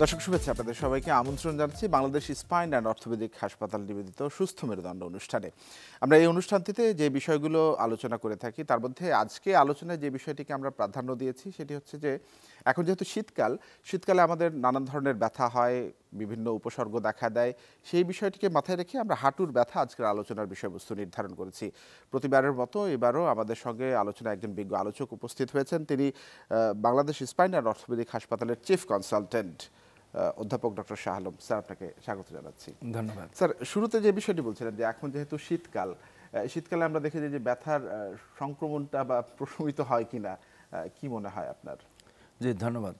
দর্শক শুভেচ্ছা, আপনাদের সবাইকে আমন্ত্রণ জানাচ্ছি বাংলাদেশ স্পাইন অ্যান্ড অর্থোপেডিক হাসপাতাল নিবেদিত সুস্থ মেরুদণ্ড অনুষ্ঠানে। আমরা এই অনুষ্ঠানটিতে যে বিষয়গুলো আলোচনা করে থাকি তার মধ্যে আজকে আলোচনায় যে বিষয়টিকে আমরা প্রাধান্য দিয়েছি সেটি হচ্ছে যে এখন যেহেতু শীতকালে আমাদের নানান ধরনের ব্যথা হয়, বিভিন্ন উপসর্গ দেখা দেয়। সেই বিষয়টিকে মাথায় রেখে আমরা হাঁটুর ব্যথা আজকের আলোচনার বিষয়বস্তু নির্ধারণ করেছি। প্রতিবারের মতো এবারও আমাদের সঙ্গে আলোচনায় একজন বিজ্ঞ আলোচক উপস্থিত হয়েছেন। তিনি বাংলাদেশ স্পাইন অ্যান্ড অর্থোপেডিক হাসপাতালের চিফ কনসালটেন্ট অধ্যাপক ডক্টর শাহ আলম। স্যার, আপনাকে স্বাগত জানাচ্ছি। ধন্যবাদ। স্যার, শুরুতে যে বিষয়টি বলছিলেন যে এখন যেহেতু শীতকালে আমরা দেখি যে ব্যথার সংক্রমণটা বা প্রশমিত হয় কিনা, কি মনে হয় আপনার? জি, ধন্যবাদ।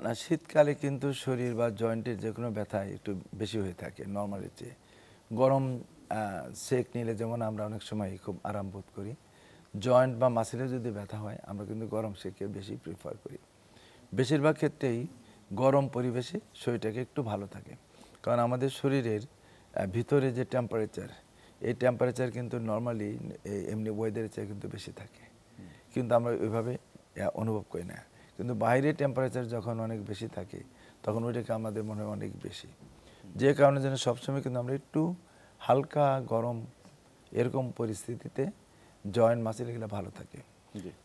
না, শীতকালে কিন্তু শরীর বা জয়েন্টের যে কোনো ব্যথা একটু বেশি হয়ে থাকে নর্মালের চেয়ে। গরম সেক নিলে যেমন আমরা অনেক সময় খুব আরাম বোধ করি, জয়েন্ট বা মাসেলে যদি ব্যথা হয় আমরা কিন্তু গরম সেকে বেশি প্রিফার করি। বেশিরভাগ ক্ষেত্রেই গরম পরিবেশে শরীরটাকে একটু ভালো থাকে, কারণ আমাদের শরীরের ভিতরে যে টেম্পারেচার, এই টেম্পারেচার কিন্তু নর্মালি এমনি ওয়েদারের চেয়ে কিন্তু বেশি থাকে, কিন্তু আমরা ওইভাবে অনুভব করি না। কিন্তু বাইরের টেম্পারেচার যখন অনেক বেশি থাকে তখন ওইটাকে আমাদের মনে হয় অনেক বেশি, যে কারণে যেন সবসময় কিন্তু আমরা একটু হালকা গরম এরকম পরিস্থিতিতে জয়েন্ট মাসেল এগুলো ভালো থাকে।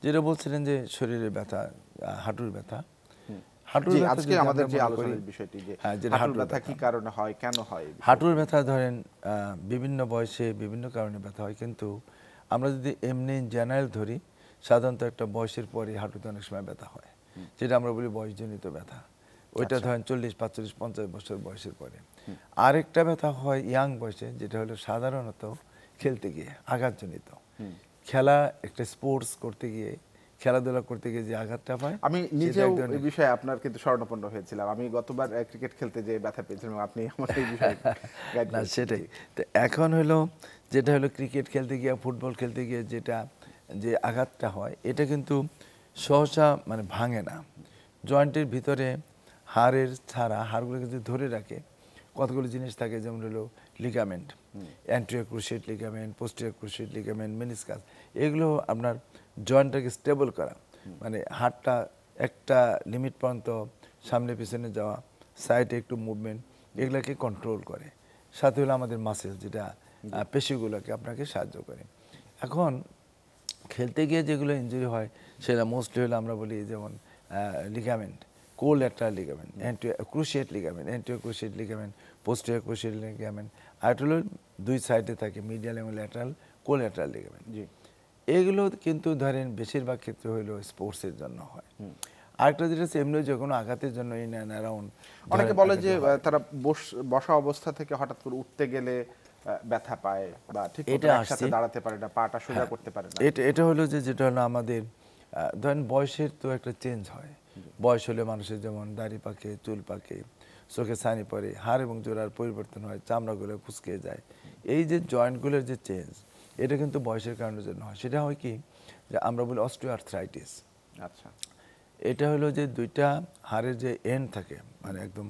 যেটা বলছিলেন যে শরীরের ব্যথা, হাঁটুর ব্যথা, আজকে আমাদের যে আলোচনার বিষয়টি যে হাঁটুর ব্যথা কি কারণে হয়, কেন হয়? হাঁটুর ব্যথা ধরেন বিভিন্ন বয়সে বিভিন্ন কারণে ব্যথা হয়, কিন্তু আমরা যদি এমনি জেনারেল ধরি, সাধারণত একটা বয়সের পরে হাঁটুতে অনেক সময় ব্যথা হয়, যেটা আমরা বলি বয়সজনিত ব্যথা। ওইটা ধরেন 40, 45, 50 বছর বয়সের পরে। আরেকটা ব্যথা হয় ইয়াং বয়সে, যেটা হলো সাধারণত খেলতে গিয়ে আঘাতজনিত। খেলা, একটা স্পোর্টস করতে গিয়ে, খেলাধুলা করতে গিয়ে যে আঘাতটা পায়। আমি নিজেও এই বিষয়ে আপনার কিন্তু শরণাপন্ন হয়েছিলাম। আমি গতবার ক্রিকেট খেলতে যে ব্যথা পেয়েছিলাম, আপনি আমার এই বিষয়ে গাইড না, সেটাই তো। এখন হলো যেটা হলো ক্রিকেট খেলতে গিয়ে, ফুটবল খেলতে গিয়ে যেটা যে আঘাতটা হয়, এটা কিন্তু সহসা মানে ভাঙে না। জয়েন্টের ভিতরে হাড়ের ছাড়া, হাড়গুলোকে যদি ধরে রাখে কতগুলো জিনিস থাকে, যেমন হলো ligament, anterior cruciate ligament, posterior cruciate ligament, meniscus. এগুলো আপনার জয়েন্টটাকে স্টেবল করা, মানে হাড়টা একটা লিমিট পর্যন্ত সামনে পিছনে যাওয়া, সাইডে একটু মুভমেন্ট, এগুলাকে কন্ট্রোল করে। সাথে হলো আমাদের মাসেল, যেটা পেশিগুলোকে আপনাকে সাহায্য করে। এখন খেলতে গিয়ে যেগুলো ইনজুরি হয় সেটা মোস্টলি হলো আমরা বলি যেমন ligament, collateral ligament, cruciate ligament, anterior cruciate ligament, posterior cruciate ligament. আর হলো দুই সাইডে থাকে মিডিয়াল এবং ল্যাটারাল কোল্যাটারাল লিগামেন্ট। এগুলো কিন্তু ধরেন বেশিরভাগ ক্ষেত্রে হইলো স্পোর্টসের জন্য হয়। আরেকটা যেটা হচ্ছে এমনি যে কোনো আঘাতের জন্য ইন অ্যান্ড অ্যারাউন্ড। অনেকে বলে যে তারা বসা অবস্থা থেকে হঠাৎ করে উঠতে গেলে ব্যথা পায়, বা ঠিক মতো একসাথে দাঁড়াতে পারে না, পাটা সোজা করতে পারে না। এটা হলো যে যেটা হলো আমাদের ধরেন বয়সের তো একটা চেঞ্জ হয়। বয়স হলে মানুষের যেমন দাড়ি পাকে, চুল পাকে, চোখে ছানি পড়ে, হাড় এবং জোড়ার পরিবর্তন হয়, চামড়াগুলো কুঁচকে যায়। এই যে জয়েন্টগুলোর যে চেঞ্জ, এটা কিন্তু বয়সের কারণের জন্য হয়। সেটা হয় কি, যে আমরা বলি অস্টিওআর্থ্রাইটিস। আচ্ছা, এটা হলো যে দুইটা হাড়ের যে এন্ড থাকে, মানে একদম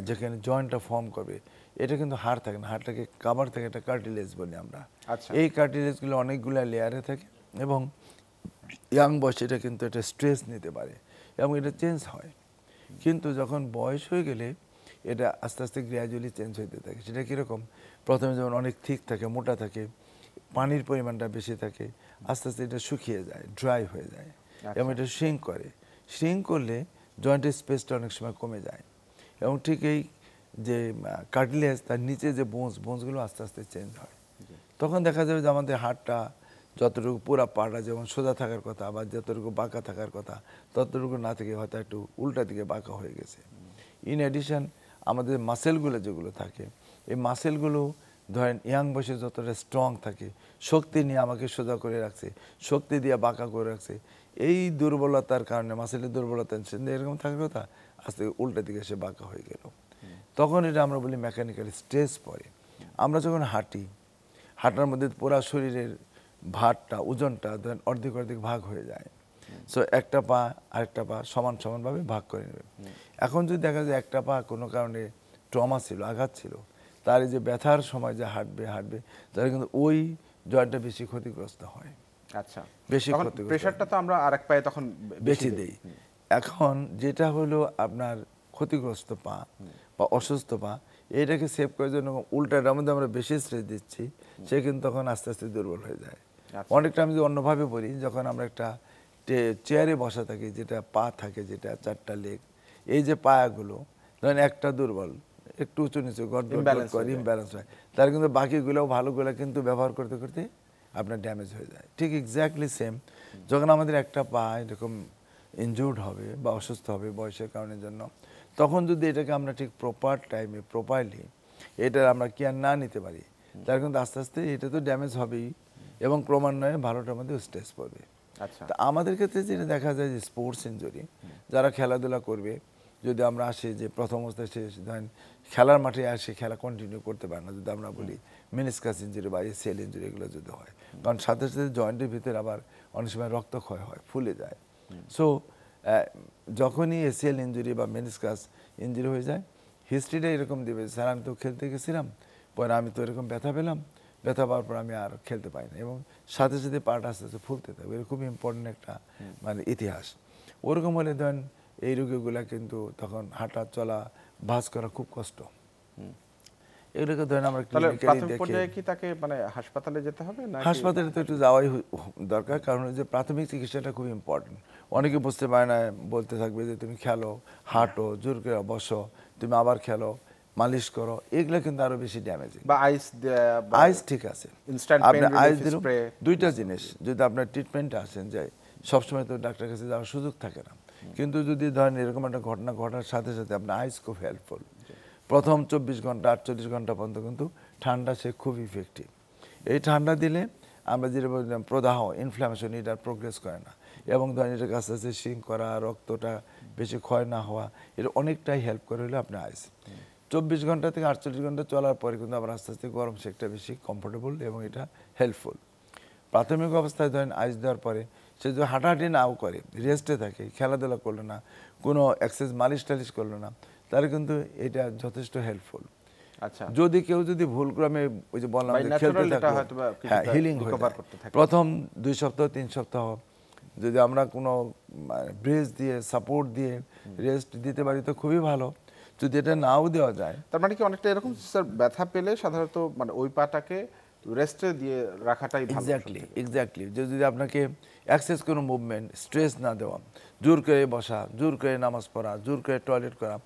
যেখানে জয়েন্টটা ফর্ম করবে, এটা কিন্তু হাড় থাকে না, হাড়টাকে কাভার থাকে একটা কার্টিলেজ বলি আমরা। এই কার্টিলেজগুলো অনেকগুলো লেয়ারে থাকে এবং ইয়াং বয়সে এটা কিন্তু একটা স্ট্রেস নিতে পারে এবং এটা চেঞ্জ হয়। কিন্তু যখন বয়স হয়ে গেলে এটা আস্তে আস্তে গ্র্যাজুয়ালি চেঞ্জ হতে থাকে। সেটা কীরকম, প্রথমে যেমন অনেক থিক থাকে, মোটা থাকে, পানির পরিমাণটা বেশি থাকে, আস্তে আস্তে এটা শুকিয়ে যায়, ড্রাই হয়ে যায় এবং এটা শ্রিঙ্ক করে। শ্রিঙ্ক করলে জয়েন্টের স্পেসটা অনেক সময় কমে যায় এবং ঠিক এই যে কার্টিলেজ, তার নিচে যে বোনসগুলো আস্তে আস্তে চেঞ্জ হয়। তখন দেখা যাবে যে আমাদের হাড়টা যতটুকু পুরা পাটা যেমন সোজা থাকার কথা, আবার যতটুকু বাঁকা থাকার কথা, ততটুকু না থেকে হয়তো একটু উল্টা দিকে বাঁকা হয়ে গেছে। ইন অ্যাডিশন আমাদের মাসেলগুলো যেগুলো থাকে, এই মাসেলগুলো ধরেন ইয়াং বয়সে যতটা স্ট্রং থাকে, শক্তি নিয়ে আমাকে সোজা করে রাখছে, শক্তি দিয়ে বাঁকা করে রাখছে, এই দুর্বলতার কারণে, মাসেলের দুর্বলতা এরকম থাকার কথা, আস্তে উল্টা দিকে সে বাঁকা হয়ে গেল। তখন এটা আমরা বলি মেকানিক্যাল স্ট্রেস পড়ে। আমরা যখন হাঁটার মধ্যে পুরা শরীরের ভারটা, ওজনটা ধরেন অর্ধেক অর্ধেক ভাগ হয়ে যায়। সো একটা পা আরেকটা পা সমানভাবে ভাগ করে নেবে। এখন যদি দেখা যায় একটা পা কোনো কারণে ট্রমা ছিল, আঘাত ছিল, তার এই যে ব্যথার সময় যে হাঁটবে তাহলে কিন্তু ওই জয়েন্টটা বেশি ক্ষতিগ্রস্ত হয়। আচ্ছা, বেশি তখন প্রেসারটা তো আমরা আরেক পায়ে তখন বেশি দেই। এখন যেটা হলো আপনার ক্ষতিগ্রস্ত পা বা অসুস্থ পা, এইটাকে সেভ করার জন্য উল্টাটার মধ্যে আমরা বেশি স্ট্রেস দিচ্ছি, সে কিন্তু তখন আস্তে আস্তে দুর্বল হয়ে যায়। অনেকটা আমি যদি অন্যভাবে বলি, যখন আমরা একটা চেয়ারে বসা থাকি, যেটা পা থাকে, যেটা 4টা লেগ, এই যে পায়াগুলো ধরেন একটা দুর্বল, একটু উঁচু নিচু ইমব্যালেন্স হয়, তার কিন্তু বাকিগুলো ভালোগুলো কিন্তু ব্যবহার করতে করতে আপনার ড্যামেজ হয়ে যায়। ঠিক এক্স্যাক্টলি সেম, যখন আমাদের একটা পা এরকম ইনজুর্ড হবে বা অসুস্থ হবে বয়সের কারণের জন্য, তখন যদি এটাকে আমরা ঠিক প্রপার টাইমে প্রপারলি এটার আমরা কেয়ার না নিতে পারি, তার কিন্তু আস্তে আস্তে এটা তো ড্যামেজ হবেই এবং ক্রমান্বয়ে ভালোটার মধ্যে স্ট্রেস পড়বে। আচ্ছা, তা আমাদের ক্ষেত্রে যেটা দেখা যায় যে স্পোর্টস ইনজুরি যারা খেলাধুলা করবে, যদি আমরা আসি যে প্রথম অবস্থায় সে ধরেন খেলার মাঠে আসে খেলা কন্টিনিউ করতে পারে না, যদি আমরা বলি মেনিসকাস ইনজুরি বা এসিএল ইনজুরি এগুলো যদি হয়, কারণ সাথে সাথে জয়েন্টের ভিতরে আবার অনেক সময় রক্তক্ষয় হয়, ফুলে যায়। সো যখনই এসিএল ইনজুরি বা মেনিসকাস ইনজুরি হয়ে যায়, হিস্ট্রিটা এরকম দিবে, স্যার আমি তো খেলতে গেছিলাম, পরে আমি তো এরকম ব্যথা পেলাম, ব্যথা পাওয়ার পর আমি আর খেলতে পাই না, এবং সাথে সাথে পাটা আস্তে আস্তে ফুলতে থাকবে। এটা খুবই ইম্পর্টেন্ট একটা মানে ইতিহাস। ওরকম হলে ধরেন এই রোগীগুলা কিন্তু তখন হাঁটা চলা ভাঁজ করা খুব কষ্ট। এগুলোকে ধরেন আমরা ক্লিনিক্যালি দেখি। কি তাকে মানে হাসপাতালে যেতে হবে না? হাসপাতালে তো একটু যাওয়াই দরকার, কারণ যে প্রাথমিক চিকিৎসাটা খুব ইম্পর্টেন্ট। অনেকে বুঝতে পারে না, বলতে থাকবে যে তুমি খেলো, হাঁটো, জোর করে বসো, তুমি আবার খেলো, মালিশ করো, এগুলো কিন্তু আরো বেশি ড্যামেজিং। বা আইস আইস ঠিক আছে, আপনি আইস দিলেন, দুইটা জিনিস। যদি আপনার ট্রিটমেন্টে আসেন যায়, সবসময় তো ডাক্তারের কাছে যাওয়ার সুযোগ থাকে না, কিন্তু যদি ধরেন এরকম একটা ঘটনা ঘটার সাথে সাথে আপনার আইস খুব হেল্পফুল। প্রথম 24 ঘন্টা 48 ঘন্টা পর্যন্ত কিন্তু ঠান্ডা সে খুব ইফেক্টিভ। এই ঠান্ডা দিলে আমরা যেটা বললাম প্রদাহ, ইনফ্লামেশন, এটা প্রোগ্রেস করে না, এবং ধরেন এটার কাছে আস্তে সিঙ্ক করা, রক্তটা বেশি ক্ষয় না হওয়া, এটা অনেকটাই হেল্প করে হলো আপনার আইস। 24 ঘন্টা থেকে 48 ঘন্টা চলার পরে কিন্তু আবার আস্তে আস্তে গরম সেকটা বেশি কমফোর্টেবল এবং এটা হেল্পফুল। প্রাথমিক অবস্থায় ধরেন আইস দেওয়ার পরে সে যদি হাঁটাহাঁটি নাও করে, রেস্টে থাকে, খেলাধুলা করলো না, কোনো এক্সারসাইজ মালিশ টালিশ করলো না, তাহলে কিন্তু এটা যথেষ্ট হেল্পফুল। আচ্ছা, যদি কেউ যদি ভুলক্রমে ওই যে বললাম যে খেলতে থাকলো, হ্যাঁ হিলিং হয়ে যায়। প্রথম 2 সপ্তাহ 3 সপ্তাহ যদি আমরা কোনো ব্রেস দিয়ে সাপোর্ট দিয়ে রেস্ট দিতে পারি তো খুবই ভালো। যদি এটা নাও দেওয়া যায়, তার মানে কি অনেকটা এরকম স্যার, ব্যথা পেলে সাধারণত মানে ওই পাটাকে রেস্টে দিয়ে রাখাটাই ভালো। এক্স্যাক্টলি যদি আপনাকে এক্সেস কোনো মুভমেন্ট, স্ট্রেস না দেওয়া, জোর করে বসা, জোর করে নামাজ পড়া, জোর করে টয়লেট করা,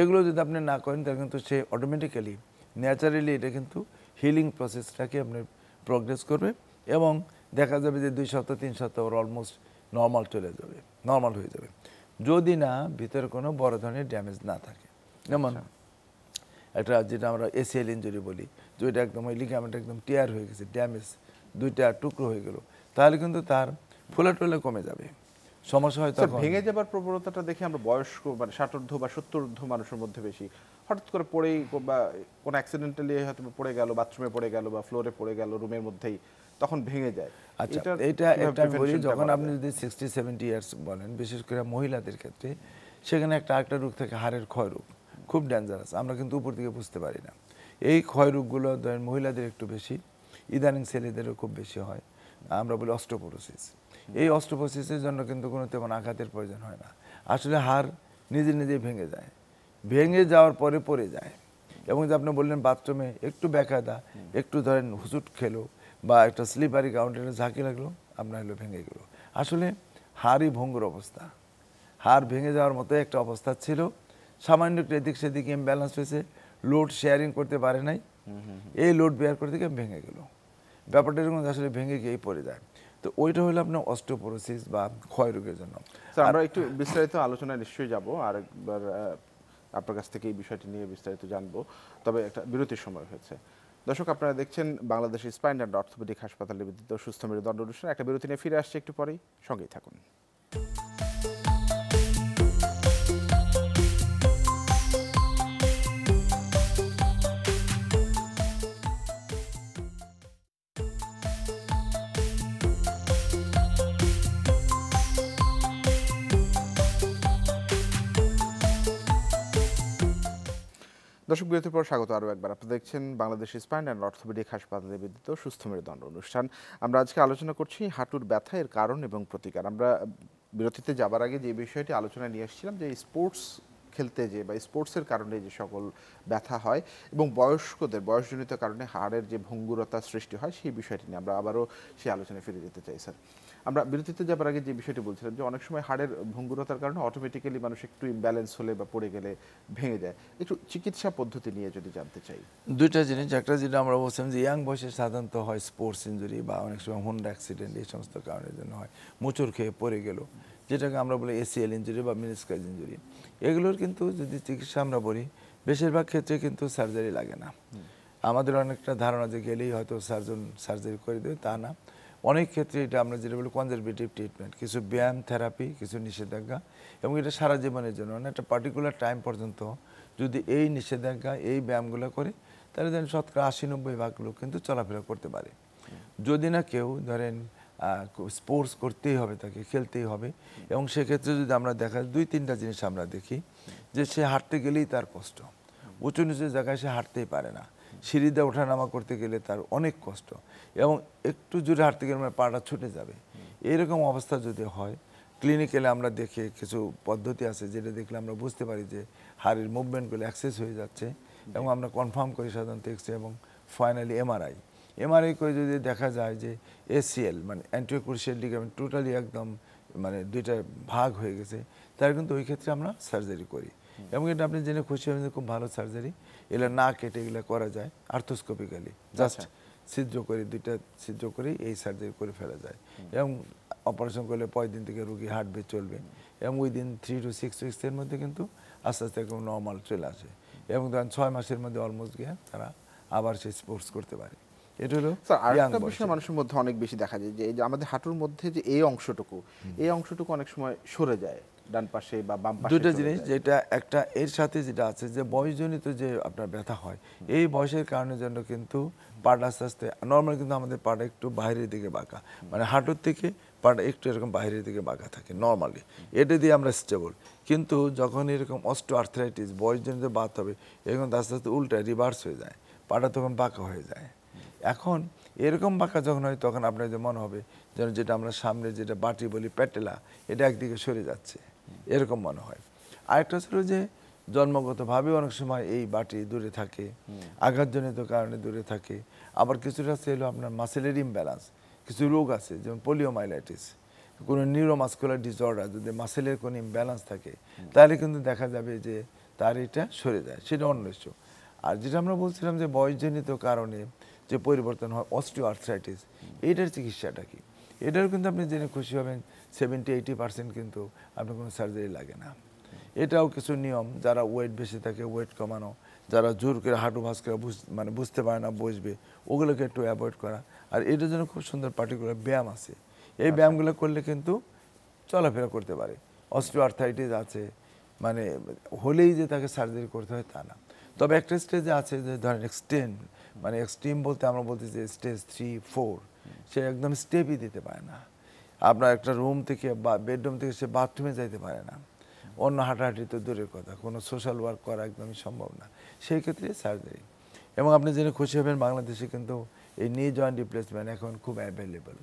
এগুলো যদি আপনি না করেন, তাহলে কিন্তু সে অটোমেটিক্যালি ন্যাচারালি এটা কিন্তু হিলিং প্রসেসটাকে আপনি প্রোগ্রেস করবে, এবং দেখা যাবে যে 2 সপ্তাহ 3 সপ্তাহ ওর অলমোস্ট নর্মাল হয়ে যাবে, যদি না ভিতরে কোনো বড় ধরনের ড্যামেজ না থাকে। যেমন একটা যেটা আমরা এসিএল ইনজুরি বলি, যেটা একদম ওই লিগামেন্ট একদম টিয়ার হয়ে গেছে, ড্যামেজ, 2টা টুকরো হয়ে গেল, তাহলে কিন্তু তার ফোলাটোলা কমে যাবে, সমস্যা হয় তখন। ভেঙে যাবার প্রবণতাটা দেখি আমরা বয়স্ক মানে 60 বা 70 মানুষের মধ্যে বেশি। হঠাৎ করে পড়েই বা কোনো অ্যাক্সিডেন্টালি হয়তো পড়ে গেল, বাথরুমে পড়ে গেল বা ফ্লোরে পড়ে গেল রুমের মধ্যেই, তখন ভেঙে যায়। আচ্ছা, এটা একটা বলি, যখন আপনি যদি 60-70 ইয়ার্স বলেন, বিশেষ করে মহিলাদের ক্ষেত্রে, সেখানে একটা আরেকটা রোগ থাকে, হাড়ের ক্ষয় রোগ, খুব ডেঞ্জারাস, আমরা কিন্তু উপর থেকে বুঝতে পারি না। এই ক্ষয় রোগগুলো ধরেন মহিলাদের একটু বেশি, ইদানিং ছেলেদেরও খুব বেশি হয়, আমরা বলি অস্টিওপোরোসিস। এই অস্টিওপোরোসিসের জন্য কিন্তু কোনো তেমন আঘাতের প্রয়োজন হয় না, আসলে হাড় নিজে নিজেই ভেঙে যায়, ভেঙে যাওয়ার পরে পড়ে যায়, এবং যে আপনি বললেন বাথরুমে একটু বেকায়দা, একটু ধরেন হুচুট খেলো বা একটা স্লিপারি কাউন্টারে ঝাঁকি লাগলো, আপনার হলো ভেঙে গেলো। আসলে হাড়ই ভঙ্গুর অবস্থা, হাড় ভেঙে যাওয়ার মতো একটা অবস্থা ছিল, সামান্য একটু এদিক সেদিক ইমব্যালেন্স হয়েছে, লোড শেয়ারিং করতে পারে নাই, এই লোড বেয়ার করতে গিয়ে ভেঙে গেল, ব্যাপারটা এরকম আসলে ভেঙে গিয়েই পড়ে যায়। তো ওইটা হলো আপনার অস্টিওপোরোসিস বা ক্ষয় রোগের জন্য। আমরা একটু বিস্তারিত আলোচনায় নিশ্চয়ই যাব, আর একবার আপনার কাছ থেকে এই বিষয়টি নিয়ে বিস্তারিত জানবো, তবে একটা বিরতির সময় হয়েছে। দর্শক, আপনারা দেখছেন বাংলাদেশ স্পাইন অ্যান্ড অর্থোপেডিক হাসপাতাল নিবেদিত সুস্থ মেরুদণ্ড অনুষ্ঠান। একটা বিরতি নিয়ে ফিরে আসছে একটু পরেই, সঙ্গেই থাকুন। দর্শক, বিরতির পর স্বাগত আরও একবার। আপনারা দেখছেন বাংলাদেশ স্পাইন অ্যান্ড অর্থোপেডিক হাসপাতালে নিবেদিত সুস্থ মেরুদণ্ড অনুষ্ঠান। আমরা আজকে আলোচনা করছি হাঁটুর ব্যথা, এর কারণ এবং প্রতিকার। আমরা বিরতিতে যাবার আগে যে বিষয়টি আলোচনায় নিয়ে এসেছিলাম, যে স্পোর্টস খেলতে যে বা স্পোর্টসের কারণে যে সকল ব্যথা হয় এবং বয়স্কদের বয়সজনিত কারণে হাড়ের যে ভঙ্গুরতা সৃষ্টি হয় সেই বিষয়টি নিয়ে আমরা আবারও সেই আলোচনায় ফিরে যেতে চাই স্যার। আমরা বিরতিতে যাবার আগে যে বিষয়টি বলছিলাম যে অনেক সময় হাড়ের ভঙ্গুরতার কারণে অটোমেটিক্যালি মানুষ একটু ইমব্যালেন্স হলে বা পড়ে গেলে ভেঙে যায়, একটু চিকিৎসা পদ্ধতি নিয়ে যদি জানতে চাই। দুইটা জিনিস, একটা যেটা আমরা বলছিলাম যে ইয়াং বয়সে সাধারণত হয় স্পোর্টস ইঞ্জুরি বা অনেক সময় হোন্ডা অ্যাক্সিডেন্ট, এই সমস্ত কারণের জন্য হয়, মোচড় খেয়ে পড়ে গেল, যেটাকে আমরা বলি এসিএল ইঞ্জুরি বা মেনিসকাস ইঞ্জুরি। এগুলোর কিন্তু যদি চিকিৎসা আমরা বলি, বেশিরভাগ ক্ষেত্রে কিন্তু সার্জারি লাগে না। আমাদের অনেকটা ধারণা যে গেলেই হয়তো সার্জন সার্জারি করে দেবে, তা না। অনেক ক্ষেত্রে এটা আমরা যেটা বলি কনজারভেটিভ ট্রিটমেন্ট, কিছু ব্যায়াম, থেরাপি, কিছু নিষেধাজ্ঞা, এবং এটা সারা জীবনের জন্য না, একটা পার্টিকুলার টাইম পর্যন্ত যদি এই নিষেধাজ্ঞা, এই ব্যায়ামগুলো করে, তাহলে ধরেন শতকরা 80-90% লোক কিন্তু চলাফেরা করতে পারে। যদি না কেউ ধরেন স্পোর্টস করতেই হবে, তাকে খেলতেই হবে, এবং সেক্ষেত্রে যদি আমরা দেখা 2-3টা জিনিস আমরা দেখি, যে সে হাঁটতে গেলেই তার কষ্ট, উঁচু নিচু জায়গায় সে হাঁটতেই পারে না, সিঁড়িতে ওঠানামা করতে গেলে তার অনেক কষ্ট, এবং একটু জোরে হাঁটতে গেলে মানে পাটা ছুটে যাবে। এইরকম অবস্থা যদি হয়, ক্লিনিক্যালে আমরা দেখে কিছু পদ্ধতি আছে যেটা দেখলে আমরা বুঝতে পারি যে হাড়ের মুভমেন্টগুলো অ্যাক্সেস হয়ে যাচ্ছে, এবং আমরা কনফার্ম করি সাধারণত এক্স-রে এবং ফাইনালি এমআরআই করে যদি দেখা যায় যে এসিএল মানে অ্যান্টিরিয়র ক্রুশিয়াল লিগামেন্ট টোটালি একদম মানে দুইটা ভাগ হয়ে গেছে, তার কিন্তু ওই ক্ষেত্রে আমরা সার্জারি করি। এবং এটা আপনি জেনে খুশি হবেন যে খুব ভালো সার্জারি, এগুলো না কেটে এগুলো করা যায় আর্থোস্কোপিক্যালি, জাস্ট ছিদ্র করে, দুইটা ছিদ্র করেই এই সার্জারি করে ফেলা যায়, এবং অপারেশন করলে 5 দিন থেকে রুগী হাঁটবে, চলবে, এবং উইদিন 3 to 6 উইক্সের মধ্যে কিন্তু আস্তে আস্তে একদম নর্মাল চলে আসে, এবং ধরেন 6 মাসের মধ্যে অলমোস্ট গিয়ে তারা আবার সেই স্পোর্টস করতে পারে। এটা হলো স্যার আরেকটা বিষয় মানুষের মধ্যে অনেক বেশি দেখা যায় যে এই যে আমাদের হাঁটুর মধ্যে যে এই অংশটুকু অনেক সময় সরে যায় ডান পাশে বা বাম পাশে। দুটো জিনিস, যেটা একটা এর সাথে যেটা আছে যে বয়সজনিত যে আপনার ব্যথা হয়, এই বয়সের কারণের জন্য কিন্তু পাটা আস্তে আস্তে নর্মাল কিন্তু আমাদের পাটা একটু বাইরের দিকে বাঁকা, মানে হাঁটুর থেকে পাটা একটু এরকম বাইরের দিকে বাঁকা থাকে নর্মালি, এটা দিয়ে আমরা স্টেবল। কিন্তু যখন এরকম অস্টো আর্থ্রাইটিস বয়সজনিত বাত হবে, এরকম আস্তে আস্তে উল্টা রিভার্স হয়ে যায়, পাটা তখন বাঁকা হয়ে যায়। এখন এরকম বাঁকা যখন হয়, তখন আপনার যে মনে হবে যেন যেটা আমরা সামনে যেটা বাটি বলি প্যাটেলা, এটা একদিকে সরে যাচ্ছে, এরকম মনে হয়। আরেকটা ছিল যে জন্মগতভাবে অনেক সময় এই বাটি দূরে থাকে, আঘাতজনিত কারণে দূরে থাকে, আবার কিছুটা ছিল আপনার মাসেলের ইমব্যালেন্স, কিছু রোগ আছে যেমন পোলিওমাইলাইটিস, কোনো নিউরোমাস্কুলার ডিসঅর্ডার, যদি মাসেলের কোনো ইমব্যালেন্স থাকে, তাহলে কিন্তু দেখা যাবে যে তার এটা সরে যায়, সেটা অন্য ইস্যু। আর যেটা আমরা বলছিলাম যে বয়সজনিত কারণে যে পরিবর্তন হয় অস্টিও আর্থ্রাইটিস, এইটার চিকিৎসাটা কি, এটারও কিন্তু আপনি জেনে খুশি হবেন 70-80% কিন্তু আপনার কোনো সার্জারি লাগে না। এটাও কিছু নিয়ম, যারা ওয়েট বেশি থাকে ওয়েট কমানো, যারা জোর করে হাঁটু ভাঁজ করে মানে বুঝতে পারে না বসবে, ওগুলোকে একটু অ্যাভয়েড করা। আর এটার জন্য খুব সুন্দর পার্টিকুলার ব্যায়াম আছে, এই ব্যায়ামগুলো করলে কিন্তু চলাফেরা করতে পারে। অস্টিও আর্থ্রাইটিস আছে মানে হলেই যে তাকে সার্জারি করতে হয় তা না। তবে একটা স্টেজে আছে যে ধরেন এক্সট্রিম, মানে এক্সট্রিম বলতে আমরা বলতে যে স্টেজ 3-4, সে একদম স্টেপই দিতে পারে না, আপনার একটা রুম থেকে বা বেডরুম থেকে সে বাথরুমে যাইতে পারে না, অন্য হাঁটাহাঁটি তো দূরের কথা, কোনো সোশ্যাল ওয়ার্ক করা একদমই সম্ভব না, সেই ক্ষেত্রে সার্জারি। এবং আপনি জেনে খুশি হবেন বাংলাদেশে কিন্তু এই নি জয়েন্ট রিপ্লেসমেন্ট এখন খুব অ্যাভেলেবল।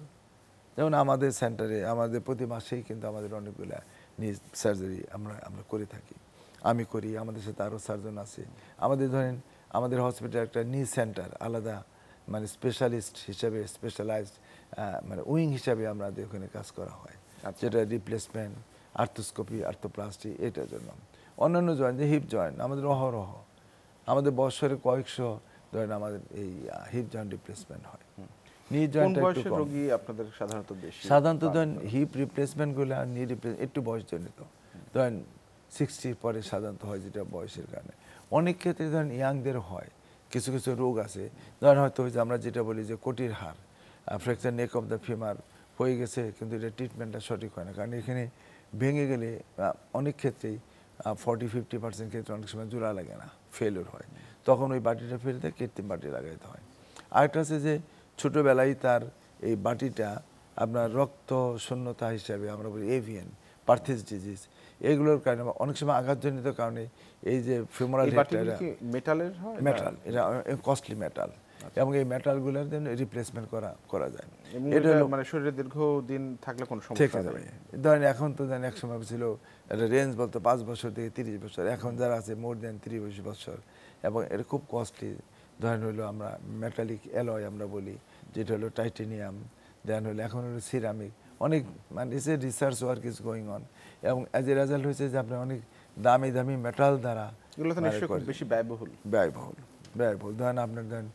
যেমন আমাদের সেন্টারে আমাদের প্রতি মাসেই কিন্তু আমাদের অনেকগুলো নি সার্জারি আমরা করে থাকি, আমি করি, আমাদের সাথে আরও সার্জন আছে। আমাদের ধরেন আমাদের হসপিটাল একটা নি সেন্টার আলাদা, মানে স্পেশালিস্ট হিসাবে স্পেশালাইজড মানে উইং হিসাবে আমাদের ওখানে কাজ করা হয়, যেটা রিপ্লেসমেন্ট, আর্থোস্কোপি, আর্থোপ্লাস্টি, এটার জন্য। অন্যান্য জয়েন্ট যে হিপ জয়েন্ট আমাদের অহরহ, আমাদের বছরে কয়েকশো ধরেন আমাদের এই হিপ জয়েন্ট রিপ্লেসমেন্ট হয়। নি জয়েন্ট রোগী আপনাদের সাধারণত বেশি, সাধারণত ধরেন হিপ রিপ্লেসমেন্টগুলো আর নি রিপ্লেসমেন্ট একটু বয়সজনিত, ধরেন 60 পরে সাধারণত হয়, যেটা বয়সের কারণে। অনেক ক্ষেত্রে ধরেন ইয়াংদের হয়, কিছু কিছু রোগ আছে, ধরেন হয়তো যে আমরা যেটা বলি যে কোটির হাড়, fracture neck of the femur হয়ে গেছে, কিন্তু এটা ট্রিটমেন্টটা সঠিক হয় না, কারণ এখানে ভেঙে গেলে অনেক ক্ষেত্রেই 40-50% ক্ষেত্রে অনেক সময় জোড়া লাগে না, ফেলিওর হয়, তখন ওই বাটিটা ফেলে দিয়ে কৃত্রিম বাটি লাগাইতে হয়। আরেকটা আছে যে ছোটোবেলায় তার এই বাটিটা আপনার রক্ত শূন্যতা হিসাবে আমরা বলি এভিএন, পার্থিস ডিজিজ, এগুলোর কারণে অনেক সময় আঘাতজনিত কারণে এই যে ফিমোরাল হেডটা মেটালের হয়, মেটাল, এটা কস্টলি মেটাল, এবং এই মেটালগুলোর জন্য রিপ্লেসমেন্ট করা যায়। এবং এটা এটা হলো মানে শরীরে দীর্ঘদিন থাকলে কোনো থেকে সমস্যা যাবে। হবে? ধরেন এখন তো ধরেন এক সময় ছিল একটা রেঞ্জ বলতো 5 বছর থেকে 30 বছর, এখন যারা আছে মোর দেন 30 বছর, এবং এটা খুব কস্টলি। ধরেন হলো আমরা মেটালিক অ্যালয় আমরা বলি, যেটা হলো টাইটেনিয়াম, দেন হলো এখন হলো সিরামিক, অনেক মানে research work is going on, এবং অ্যাজ এ রেজাল্ট হয়েছে যে আপনি অনেক দামি দামি মেটাল দ্বারা এগুলো তো নিশ্চয়ই খুব বেশি ব্যয়বহুল। ব্যয়বহুল। ধরেন আপনার ধরেন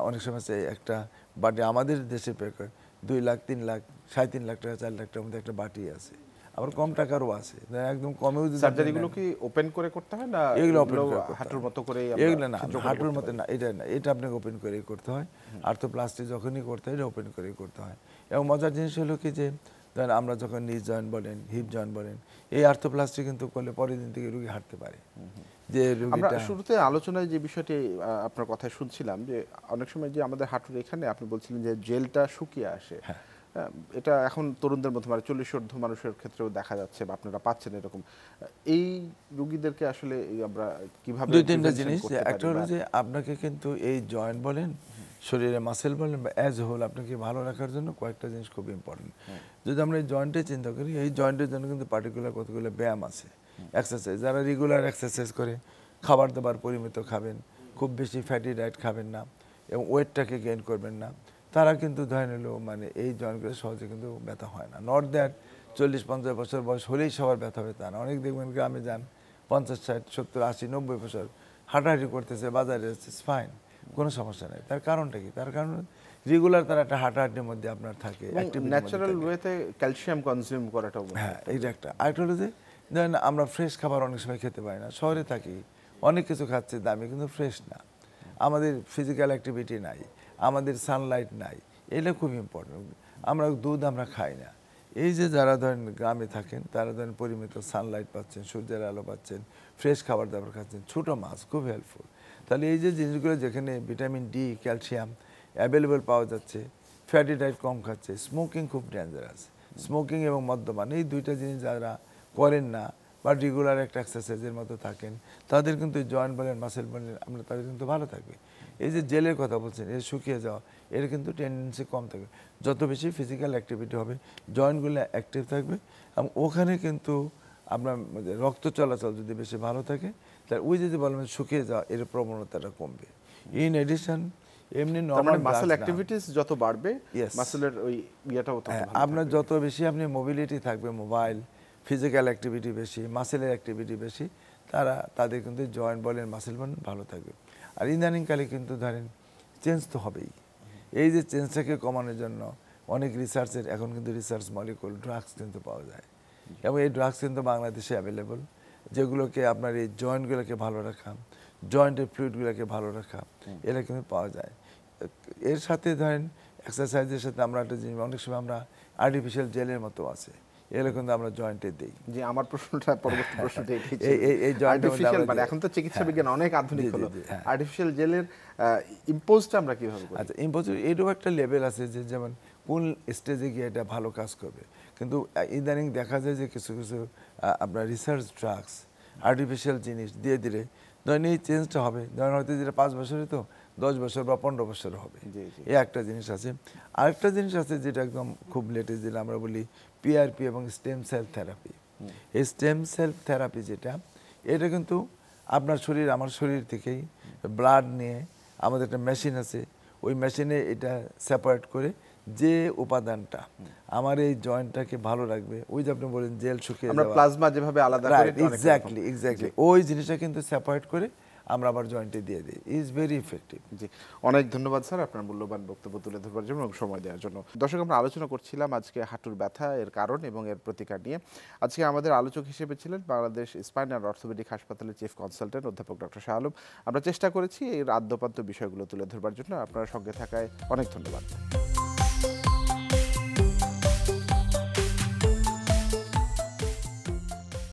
অনেক সময় আছে একটা বাটি আমাদের দেশে প্রায় 2 লাখ 3 লাখ 3.5 লাখ টাকা 4 লাখ টাকার মধ্যে একটা বাটি আছে, আবার কম টাকারও আছে, একদম কমেও যদি সার্জারিগুলো কি ওপেন করে করতে হয় না এগুলো ওপেন করে হাঁটুর মতো করে? এগুলো না, হাঁটুর মতো না, এটা না, এটা আপনাকে ওপেন করেই করতে হয়। আর্থোপ্লাস্টি যখনই করতে হয় এটা ওপেন করেই করতে হয়। এবং মজার জিনিস হলো কি যে ধরেন আমরা যখন নি জয়েন্ট বলেন, হিপ জয়েন্ট বলেন, এই আর্থোপ্লাস্টি কিন্তু করলে পরের দিন থেকে রোগী হাঁটতে পারে। যে আমরা রোগীটা শুরুতে আলোচনায় যে বিষয়টি আপনার কথায় শুনছিলাম যে অনেক সময় যে আমাদের হাঁটুর এখানে আপনি বলছিলেন যে জেলটা শুকিয়ে আসে, এটা এখন তরুণদের মধ্যে মানে 40 ঊর্ধ্ব মানুষের ক্ষেত্রেও দেখা যাচ্ছে বা আপনারা পাচ্ছেন এরকম। এই রোগীদেরকে আসলে আমরা কিভাবে 2-3টা জিনিস, একটা হলো যে আপনাকে কিন্তু এই জয়েন্ট বলেন, শরীরে মাসেল বলেন বা অ্যাজ হোল আপনাকে ভালো রাখার জন্য কয়েকটা জিনিস খুব ইম্পর্টেন্ট। যদি আমরা এই জয়েন্টে চিন্তা করি, এই জয়েন্টের জন্য কিন্তু পার্টিকুলার কতগুলো ব্যায়াম আছে, এক্সারসাইজ। যারা রেগুলার এক্সারসাইজ করে, খাবার দাবার পরিমিত খাবেন, খুব বেশি ফ্যাটি ডায়েট খাবেন না, এবং ওয়েটটাকে গেইন করবেন না, তারা কিন্তু ধরে নিল মানে এই জয়েন্টগুলো সহজে কিন্তু ব্যথা হয় না। নট দ্যাট 40-50 বছর বয়স হলেই সবার ব্যথা হবে তা না। অনেক দেখবেন গ্রামে যান 50-60-70-80-90 বছর হাঁটাহাঁটি করতেছে, বাজারে যাচ্ছে, ফাইন, কোনো সমস্যা নেই। তার কারণটা কি? তার কারণ রেগুলার তার একটা হাঁটাহাঁটির মধ্যে আপনার থাকে, ন্যাচারাল ওয়েতে ক্যালসিয়াম কনজিউম করাটাও। হ্যাঁ, এইটা একটা। আরেকটা হলো যে ধরেন আমরা ফ্রেশ খাবার অনেক সময় খেতে পারি না, শহরে থাকি, অনেক কিছু খাচ্ছে দামি কিন্তু ফ্রেশ না, আমাদের ফিজিক্যাল অ্যাক্টিভিটি নাই, আমাদের সানলাইট নাই, এটা খুব ইম্পর্টেন্ট। আমরা দুধ আমরা খাই না। এই যে যারা ধরেন গ্রামে থাকেন তারা ধরেন পরিমিত সানলাইট পাচ্ছেন, সূর্যের আলো পাচ্ছেন, ফ্রেশ খাবার দাবার খাচ্ছেন, ছোটো মাছ খুব হেল্পফুল। তাহলে এই যে জিনিসগুলো যেখানে ভিটামিন ডি, ক্যালসিয়াম অ্যাভেলেবেল পাওয়া যাচ্ছে, ফ্যাটি ডায়েট কম খাচ্ছে, স্মোকিং খুব ডেঞ্জারাস। স্মোকিং এবং মদ্যপান এই দুইটা জিনিস যারা করেন না বা রেগুলার একটা এক্সারসাইজের মতো থাকেন, তাদের কিন্তু জয়েন্ট বলেন, মাসেল বলেন, আমরা তাদের কিন্তু ভালো থাকবে। এই যে জেলের কথা বলছেন, এর শুকিয়ে যাওয়া, এর কিন্তু টেন্ডেন্সি কম থাকবে। যত বেশি ফিজিক্যাল অ্যাক্টিভিটি হবে, জয়েন্টগুলো অ্যাক্টিভ থাকবে, এবং ওখানে কিন্তু আপনার রক্ত চলাচল যদি বেশি ভালো থাকে, তাহলে ওই যদি বলেন শুকিয়ে যাওয়া, এর প্রবণতাটা কমবে। ইন এডিশন এমনি নরমাল মাসেল অ্যাক্টিভিটিস যত বাড়বে, মাসেলের ওই ইয়েটাও তত ভালো আপনার যত বেশি আপনি মোবিলিটি থাকবে, মোবাইল, ফিজিক্যাল অ্যাক্টিভিটি বেশি, মাসেলের অ্যাক্টিভিটি বেশি, তাদের কিন্তু জয়েন্ট বলেন, মাসেল বলেন ভালো থাকবে। আর ইদানিংকালে কিন্তু ধরেন চেঞ্জ তো হবেই। এই যে চেঞ্জটাকে কমানোর জন্য অনেক রিসার্চের এখন কিন্তু রিসার্চ মলিকুল ড্রাগস কিন্তু পাওয়া যায়, এবং এই ড্রাগস কিন্তু বাংলাদেশে অ্যাভেলেবল, যেগুলোকে আপনার এই জয়েন্টগুলোকে ভালো রাখা, জয়েন্টের ফ্লুইডগুলোকে ভালো রাখা, এরা কিন্তু পাওয়া যায়। এর সাথে ধরেন এক্সারসাইজের সাথে আমরা একটা জিনিস, অনেক সময় আমরা আর্টিফিশিয়াল জেলের মতো আছে, এগুলো কিন্তু আমরা জয়েন্টে দিই। যে আমার প্রশ্নটা পরবর্তী প্রশ্নটা এটাই ছিল। এই আর্টিফিশিয়াল মানে এখন তো চিকিৎসা বিজ্ঞান অনেক আধুনিক হলো, আর্টিফিশিয়াল জেলের ইম্পোজটা আমরা কিভাবে করি? আচ্ছা, ইম্পোজ এরও একটা লেভেল আছে যে যেমন কোন স্টেজে গিয়ে এটা ভালো কাজ করবে। কিন্তু ইদানিং দেখা যায় যে কিছু কিছু আপনার রিসার্চ ড্রাগস আর্টিফিশিয়াল জিনিস দিয়ে দিলে ধরেন এই চেঞ্জটা হবে, ধরেন হয়তো যেটা 5 বছরে তো 10 বছর বা 15 বছর হবে। এই একটা জিনিস আছে। আরেকটা জিনিস আছে যেটা একদম খুব লেটেস্ট, যেটা আমরা বলি পিআরপি এবং স্টেম সেল থেরাপি। এই স্টেম সেল থেরাপি যেটা, এটা কিন্তু আপনার শরীর আমার শরীর থেকেই ব্লাড নিয়ে আমাদের একটা মেশিন আছে, ওই মেশিনে এটা সেপারেট করে যে উপাদানটা আমার এই জয়েন্টটাকে ভালো রাখবে, ওই যে আপনি বলেন জেল শুকিয়ে যাওয়া, আমরা প্লাজমা যেভাবে আলাদা করি, এক্স্যাক্টলি ওই জিনিসটা কিন্তু সেপারেট করে আমরা আবার জয়েন্টে দিয়ে দিই। Is very effective. জি, অনেক ধন্যবাদ স্যার আপনার মূল্যবান বক্তব্য তুলে ধরবার জন্য এবং সময় দেওয়ার জন্য। দর্শক, আমরা আলোচনা করছিলাম আজকে হাঁটুর ব্যথা, এর কারণ এবং এর প্রতিকার নিয়ে। আজকে আমাদের আলোচক হিসেবে ছিলেন বাংলাদেশ স্পাইন অ্যান্ড অর্থোপেডিক হাসপাতালের চিফ কনসালটেন্ট অধ্যাপক ডক্টর শাহ আলম। আমরা চেষ্টা করেছি এর আদ্যপান্ত বিষয়গুলো তুলে ধরবার জন্য। আপনার সঙ্গে থাকায় অনেক ধন্যবাদ।